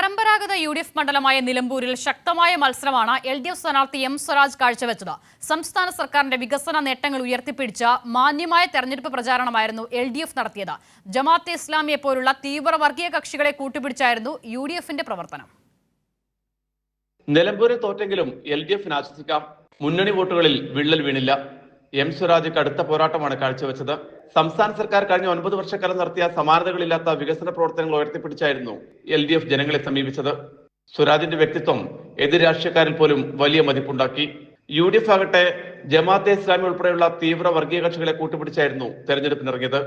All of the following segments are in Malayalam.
പരമ്പരാഗത UDF മണ്ഡലമായ നിലമ്പൂരിൽ ശക്തമായ മത്സരമാണ് LDF സ്ഥാനാർത്ഥി M സ്വരാജ് കാഴ്ചവെച്ചത്. സംസ്ഥാന സർക്കാരിന്റെ വികസന നേട്ടങ്ങൾ ഉയർത്തിപ്പിടിച്ച മാന്യമായ തെരഞ്ഞെടുപ്പ് പ്രചാരണമായിരുന്നു LDF നടത്തിയത്. ജമാഅത്തെ ഇസ്ലാമിയെ പോലുള്ള തീവ്ര വർഗീയ കക്ഷികളെ കൂട്ടുപിടിച്ചായിരുന്നു UDFന്റെ പ്രവർത്തനം. നിലമ്പൂരിൽ തോറ്റെങ്കിലും LDFന് ആശ്വസിക്കാം. മുന്നണി വോട്ടുകളിൽ വിള്ളൽ വീണില്ല. M സ്വരാജ് കടുത്ത പോരാട്ടമാണ് കാഴ്ചവെച്ചത്. സംസ്ഥാന സർക്കാർ കഴിഞ്ഞ 9 വർഷക്കാലം നടത്തിയ സമാനതകളില്ലാത്ത വികസന പ്രവർത്തനങ്ങൾ ഉയർത്തിപ്പിടിച്ചായിരുന്നു LDF ജനങ്ങളെ സമീപിച്ചത്. സ്വരാജിന്റെ വ്യക്തിത്വം എതിർ രാഷ്ട്രീയക്കാരിൽ പോലും വലിയ മതിപ്പുണ്ടാക്കി. UDF ആകട്ടെ ജമാഅത്തെ ഇസ്ലാമി ഉൾപ്പെടെയുള്ള തീവ്ര വർഗീയ കക്ഷികളെ കൂട്ടുപിടിച്ചായിരുന്നു തെരഞ്ഞെടുപ്പിനിറങ്ങിയത്.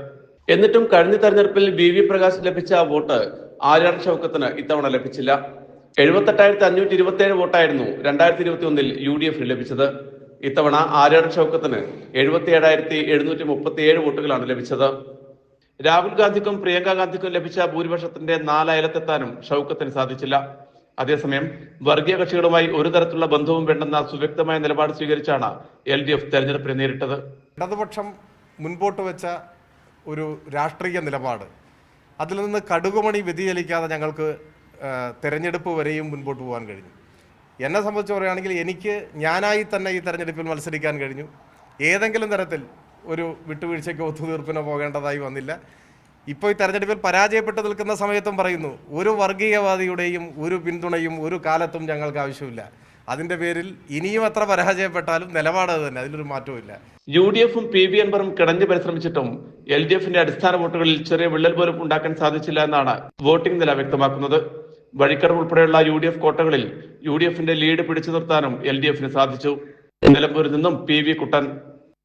എന്നിട്ടും കഴിഞ്ഞ തെരഞ്ഞെടുപ്പിൽ VV പ്രകാശ് ലഭിച്ച വോട്ട് ആര്യാടൻ ഷൗക്കത്തിന് ഇത്തവണ ലഭിച്ചില്ല. 78,527 വോട്ടായിരുന്നു 2021 UDFന് ലഭിച്ചത്. ഇത്തവണ ആര്യാടൻ ഷൗക്കത്തിന് 77,737 വോട്ടുകളാണ് ലഭിച്ചത്. രാഹുൽ ഗാന്ധിക്കും പ്രിയങ്ക ഗാന്ധിക്കും ലഭിച്ച ഭൂരിപക്ഷത്തിന്റെ 4 അയലത്തെത്താനും ഷൗക്കത്തിന് സാധിച്ചില്ല. അതേസമയം വർഗീയ കക്ഷികളുമായി ഒരു തരത്തിലുള്ള ബന്ധവും വേണ്ടെന്ന സുവ്യക്തമായ നിലപാട് സ്വീകരിച്ചാണ് LDF തെരഞ്ഞെടുപ്പിനെ നേരിട്ടത്. ഇടതുപക്ഷം മുൻപോട്ട് വെച്ച ഒരു രാഷ്ട്രീയ നിലപാട്, അതിൽ നിന്ന് കടുകുമണി വ്യതിചലിക്കാതെ ഞങ്ങൾക്ക് തെരഞ്ഞെടുപ്പ് വരെയും മുൻപോട്ട് പോകാൻ കഴിഞ്ഞു. എന്നെ സംബന്ധിച്ച് പറയുകയാണെങ്കിൽ എനിക്ക് ഞാനായി തന്നെ ഈ തെരഞ്ഞെടുപ്പിൽ മത്സരിക്കാൻ കഴിഞ്ഞു. ഏതെങ്കിലും തരത്തിൽ ഒരു വിട്ടുവീഴ്ചയ്ക്കോ ഒത്തുതീർപ്പിനോ പോകേണ്ടതായി വന്നില്ല. ഇപ്പോൾ ഈ തെരഞ്ഞെടുപ്പിൽ പരാജയപ്പെട്ട് നിൽക്കുന്ന സമയത്തും പറയുന്നു, ഒരു വർഗീയവാദിയുടെയും ഒരു പിന്തുണയും ഒരു കാലത്തും ഞങ്ങൾക്ക് ആവശ്യമില്ല. അതിൻ്റെ പേരിൽ ഇനിയും എത്ര പരാജയപ്പെട്ടാലും നിലപാട് തന്നെ, അതിലൊരു മാറ്റവും ഇല്ല. UDFും PV അൻവറും കിടഞ്ഞു പരിശ്രമിച്ചിട്ടും LDFന്റെ അടിസ്ഥാന വോട്ടുകളിൽ ചെറിയ വിള്ളൽ പോലും ഉണ്ടാക്കാൻ സാധിച്ചില്ല എന്നാണ് വോട്ടിംഗ് നില വ്യക്തമാക്കുന്നത്. വഴിക്കടവ് ഉൾപ്പെടെയുള്ള UDF കോട്ടകളിൽ UDFന്റെ ലീഡ് പിടിച്ചു നിർത്താനും LDFന് സാധിച്ചു. നിലമ്പൂരിൽ നിന്നും PV കുട്ടൻ.